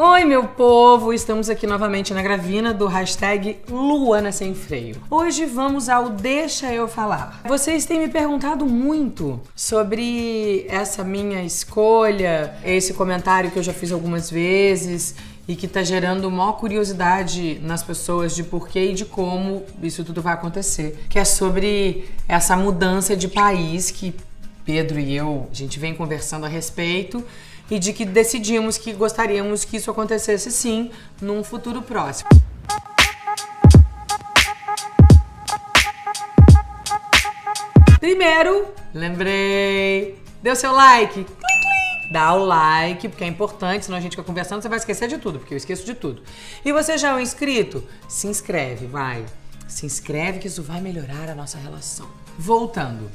Oi, meu povo! Estamos aqui novamente na Gravina do hashtag Luana Sem Freio. Hoje vamos ao Deixa Eu Falar. Vocês têm me perguntado muito sobre essa minha escolha, esse comentário que eu já fiz algumas vezes e que tá gerando maior curiosidade nas pessoas de porquê e de como isso tudo vai acontecer, que é sobre essa mudança de país que Pedro e eu, a gente vem conversando a respeito e de que decidimos que gostaríamos que isso acontecesse sim num futuro próximo. Primeiro, lembrei, deu seu like? Dá o like, porque é importante, senão a gente fica conversando, você vai esquecer de tudo, porque eu esqueço de tudo. E você já é um inscrito? Se inscreve, vai. Se inscreve que isso vai melhorar a nossa relação. Voltando.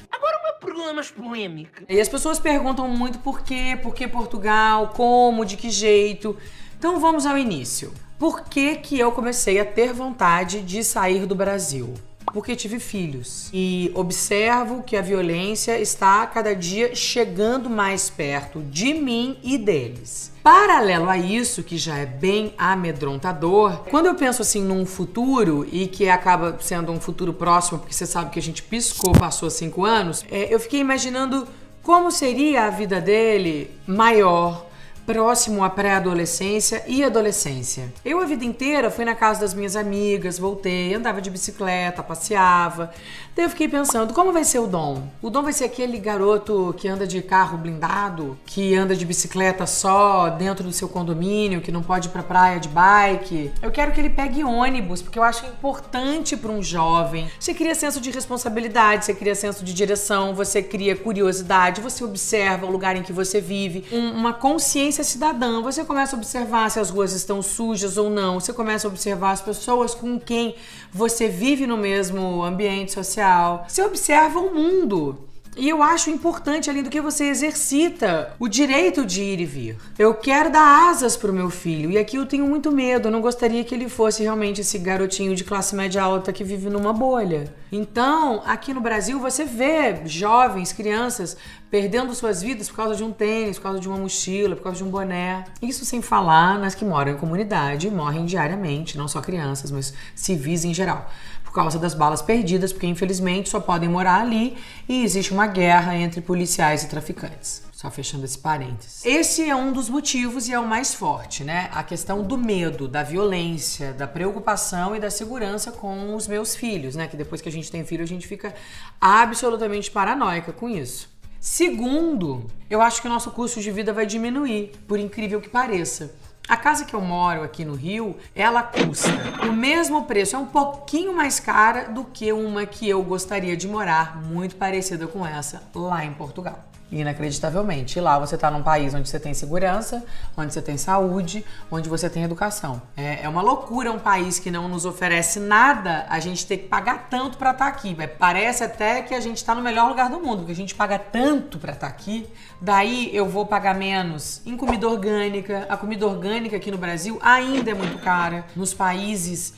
Problemas polêmicos. E as pessoas perguntam muito por quê Portugal, como, de que jeito. Então vamos ao início. Por que que eu comecei a ter vontade de sair do Brasil? Porque tive filhos e observo que a violência está cada dia chegando mais perto de mim e deles. Paralelo a isso, que já é bem amedrontador, quando eu penso assim num futuro e que acaba sendo um futuro próximo, porque você sabe que a gente piscou, passou 5 anos, eu fiquei imaginando como seria a vida dele maior, próximo à pré-adolescência e adolescência. Eu a vida inteira fui na casa das minhas amigas, voltei, andava de bicicleta, passeava. Daí eu fiquei pensando, como vai ser o Dom? O Dom vai ser aquele garoto que anda de carro blindado, que anda de bicicleta só dentro do seu condomínio, que não pode ir pra praia de bike. Eu quero que ele pegue ônibus, porque eu acho importante para um jovem. Você cria senso de responsabilidade, você cria senso de direção, você cria curiosidade, você observa o lugar em que você vive, uma consciência cidadã. Você começa a observar se as ruas estão sujas ou não, você começa a observar as pessoas com quem você vive no mesmo ambiente social. Você observa o mundo. E eu acho importante, além do que você exercita o direito de ir e vir. Eu quero dar asas pro meu filho e aqui eu tenho muito medo. Eu não gostaria que ele fosse realmente esse garotinho de classe média alta que vive numa bolha. Então, aqui no Brasil você vê jovens, crianças perdendo suas vidas por causa de um tênis, por causa de uma mochila, por causa de um boné. Isso sem falar nas que moram em comunidade e morrem diariamente, não só crianças, mas civis em geral. Por causa das balas perdidas, porque infelizmente só podem morar ali e existe uma guerra entre policiais e traficantes. Só fechando esse parênteses. Esse é um dos motivos e é o mais forte, né? A questão do medo, da violência, da preocupação e da segurança com os meus filhos, né? Que depois que a gente tem filho, a gente fica absolutamente paranoica com isso. Segundo, eu acho que o nosso custo de vida vai diminuir, por incrível que pareça. A casa que eu moro aqui no Rio, ela custa o mesmo preço, é um pouquinho mais cara do que uma que eu gostaria de morar, muito parecida com essa, lá em Portugal. Inacreditavelmente. E lá você tá num país onde você tem segurança, onde você tem saúde, onde você tem educação. É uma loucura um país que não nos oferece nada, a gente ter que pagar tanto pra estar aqui. Parece até que a gente tá no melhor lugar do mundo, porque a gente paga tanto pra estar aqui. Daí eu vou pagar menos em comida orgânica. A comida orgânica aqui no Brasil ainda é muito cara. Nos países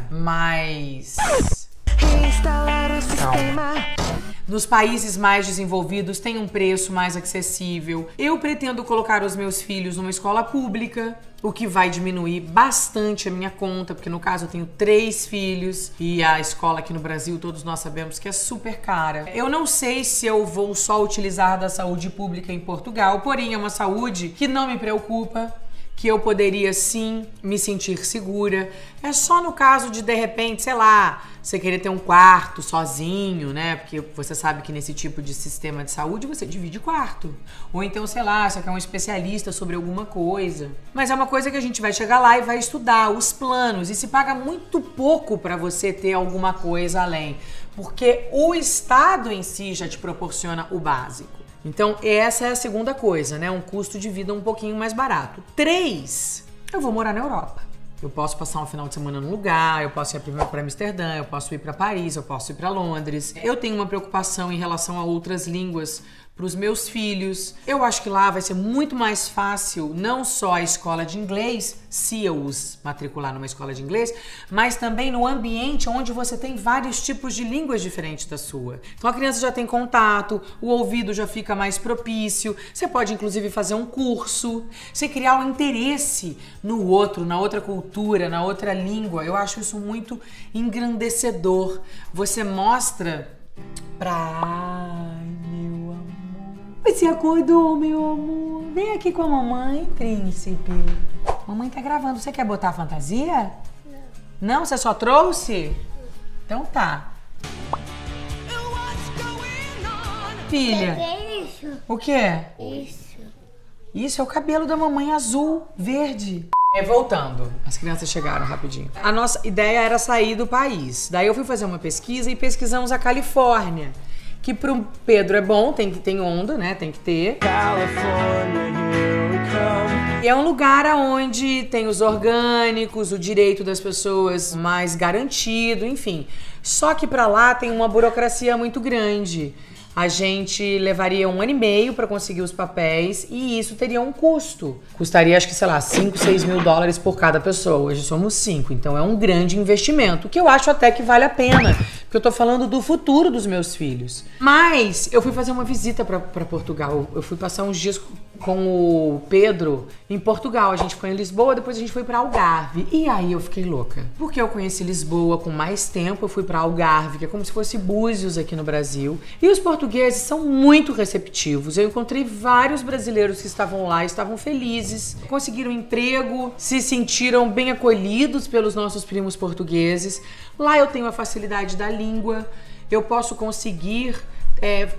mais... Reinstalar o sistema. Nos países mais desenvolvidos tem um preço mais acessível. Eu pretendo colocar os meus filhos numa escola pública, o que vai diminuir bastante a minha conta, porque no caso eu tenho 3 filhos e a escola aqui no Brasil, todos nós sabemos que é super cara. Eu não sei se eu vou só utilizar da saúde pública em Portugal, porém é uma saúde que não me preocupa, que eu poderia sim me sentir segura. É só no caso de repente, sei lá, você querer ter um quarto sozinho, né? Porque você sabe que nesse tipo de sistema de saúde você divide quarto. Ou então, sei lá, você quer um especialista sobre alguma coisa. Mas é uma coisa que a gente vai chegar lá e vai estudar os planos. E se paga muito pouco para você ter alguma coisa além. Porque o Estado em si já te proporciona o básico. Então, essa é a segunda coisa, né? Um custo de vida um pouquinho mais barato. 3, eu vou morar na Europa. Eu posso passar um final de semana num lugar, eu posso ir para Amsterdã, eu posso ir para Paris, eu posso ir para Londres. Eu tenho uma preocupação em relação a outras línguas para os meus filhos. Eu acho que lá vai ser muito mais fácil, não só a escola de inglês, se eu os matricular numa escola de inglês, mas também no ambiente onde você tem vários tipos de línguas diferentes da sua. Então a criança já tem contato, o ouvido já fica mais propício, você pode inclusive fazer um curso, você criar um interesse no outro, na outra cultura, na outra língua. Eu acho isso muito engrandecedor. Você mostra Ai, meu amor. Você acordou, meu amor? Vem aqui com a mamãe, príncipe. Mamãe tá gravando. Você quer botar a fantasia? Não. Não? Você só trouxe? Então tá. Filha. Isso. O quê? Isso. Isso é o cabelo da mamãe azul, verde. Voltando, as crianças chegaram rapidinho. A nossa ideia era sair do país. Daí eu fui fazer uma pesquisa e pesquisamos a Califórnia, que pro Pedro é bom, tem onda, né? Tem que ter. E é um lugar onde tem os orgânicos, o direito das pessoas mais garantido, enfim. Só que pra lá tem uma burocracia muito grande. A gente levaria 1 ano e meio para conseguir os papéis e isso teria um custo. Custaria, acho que, sei lá, 5, 6 mil dólares por cada pessoa. Hoje somos 5, então é um grande investimento, que eu acho até que vale a pena, porque eu tô falando do futuro dos meus filhos. Mas eu fui fazer uma visita para Portugal. Eu fui passar uns dias com o Pedro em Portugal. A gente foi em Lisboa, depois a gente foi para Algarve. E aí eu fiquei louca. Porque eu conheci Lisboa com mais tempo, eu fui para Algarve, que é como se fosse Búzios aqui no Brasil. E os portugueses são muito receptivos. Eu encontrei vários brasileiros que estavam lá, estavam felizes, conseguiram emprego, se sentiram bem acolhidos pelos nossos primos portugueses. Lá eu tenho a facilidade da língua, eu posso conseguir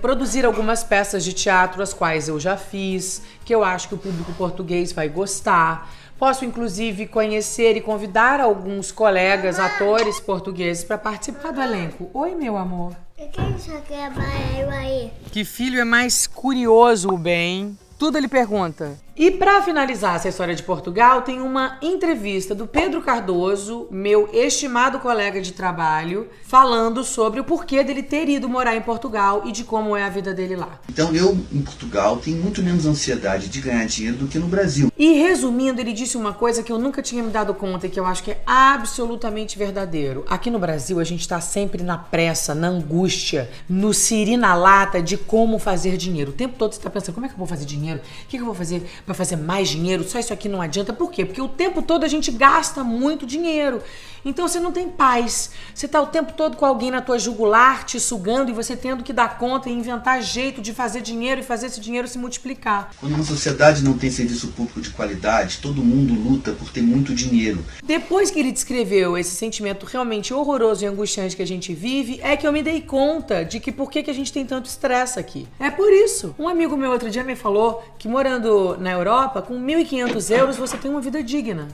produzir algumas peças de teatro, as quais eu já fiz, que eu acho que o público português vai gostar. Posso, inclusive, conhecer e convidar alguns colegas, atores portugueses para participar do elenco. Oi, meu amor. O que isso aqui é barulho aí? Que filho é mais curioso, o bem? Tudo ele pergunta. E para finalizar essa história de Portugal, tem uma entrevista do Pedro Cardoso, meu estimado colega de trabalho, falando sobre o porquê dele ter ido morar em Portugal e de como é a vida dele lá. Então eu, em Portugal, tenho muito menos ansiedade de ganhar dinheiro do que no Brasil. E resumindo, ele disse uma coisa que eu nunca tinha me dado conta e que eu acho que é absolutamente verdadeiro. Aqui no Brasil, a gente tá sempre na pressa, na angústia, no siri na lata de como fazer dinheiro. O tempo todo você tá pensando, como é que eu vou fazer dinheiro? O que eu vou fazer para fazer mais dinheiro? Só isso aqui não adianta. Por quê? Porque o tempo todo a gente gasta muito dinheiro. Então você não tem paz. Você tá o tempo todo com alguém na tua jugular te sugando e você tendo que dar conta e inventar jeito de fazer dinheiro e fazer esse dinheiro se multiplicar. Quando uma sociedade não tem serviço público de qualidade, todo mundo luta por ter muito dinheiro. Depois que ele descreveu esse sentimento realmente horroroso e angustiante que a gente vive, é que eu me dei conta de que por que a gente tem tanto estresse aqui. É por isso. Um amigo meu outro dia me falou que morando na Europa, com 1.500 euros você tem uma vida digna.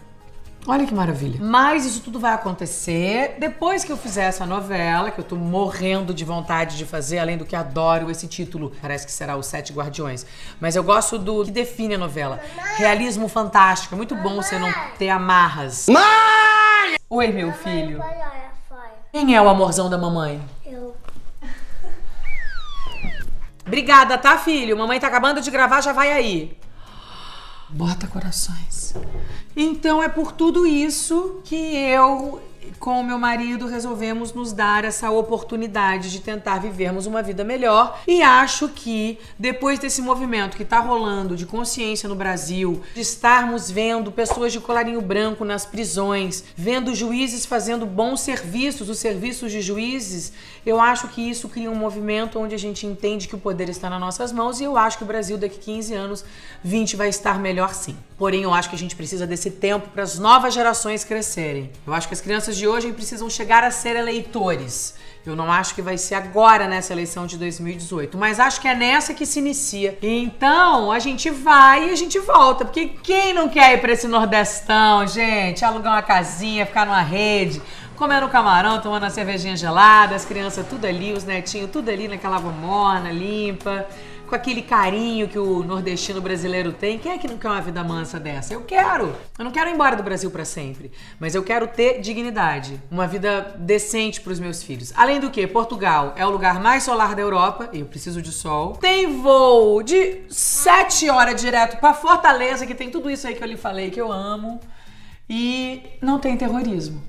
Olha que maravilha. Mas isso tudo vai acontecer depois que eu fizer essa novela, que eu tô morrendo de vontade de fazer, além do que adoro esse título. Parece que será Os 7 Guardiões. Mas eu gosto do que define a novela. Realismo fantástico. É muito bom você não ter amarras. Mãe! Oi, meu filho. Quem é o amorzão da mamãe? Eu. Obrigada, tá, filho? Mamãe tá acabando de gravar, já vai aí. Bota corações. Então é por tudo isso que eu, com o meu marido, resolvemos nos dar essa oportunidade de tentar vivermos uma vida melhor. E acho que depois desse movimento que tá rolando de consciência no Brasil, de estarmos vendo pessoas de colarinho branco nas prisões, vendo juízes fazendo bons serviços, os serviços de juízes, eu acho que isso cria um movimento onde a gente entende que o poder está nas nossas mãos e eu acho que o Brasil daqui 15 anos, 20 vai estar melhor sim. Porém, eu acho que a gente precisa desse tempo para as novas gerações crescerem. Eu acho que as crianças de hoje precisam chegar a ser eleitores. Eu não acho que vai ser agora nessa eleição de 2018, mas acho que é nessa que se inicia. Então, a gente vai e a gente volta, porque quem não quer ir para esse Nordestão, gente? Alugar uma casinha, ficar numa rede, comendo camarão, tomando uma cervejinha gelada, as crianças tudo ali, os netinhos tudo ali naquela água morna, limpa. com aquele carinho que o nordestino brasileiro tem. Quem é que não quer uma vida mansa dessa? Eu quero. Eu não quero ir embora do Brasil pra sempre, mas eu quero ter dignidade, uma vida decente pros meus filhos. Além do que, Portugal é o lugar mais solar da Europa, e eu preciso de sol. Tem voo de 7 horas direto pra Fortaleza, que tem tudo isso aí que eu lhe falei que eu amo. E não tem terrorismo.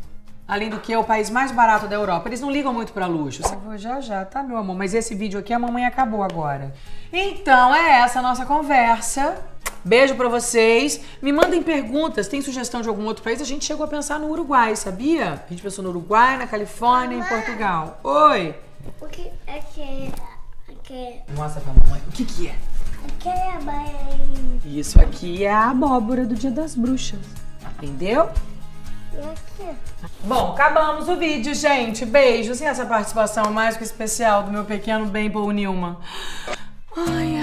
Além do que, é o país mais barato da Europa. Eles não ligam muito pra luxo. Eu vou já, tá, meu amor? Mas esse vídeo aqui, a mamãe acabou agora. Então, é essa a nossa conversa. Beijo pra vocês. Me mandem perguntas. Tem sugestão de algum outro país? A gente chegou a pensar no Uruguai, sabia? A gente pensou no Uruguai, na Califórnia e em Portugal. Oi! O que é que Mostra pra mamãe. O que é? é a baianinha? Isso aqui é a abóbora do Dia das Bruxas. Entendeu? E aqui? Bom, acabamos o vídeo, gente. Beijos. E essa participação mais que especial do meu pequeno bem Paul Newman. Ai,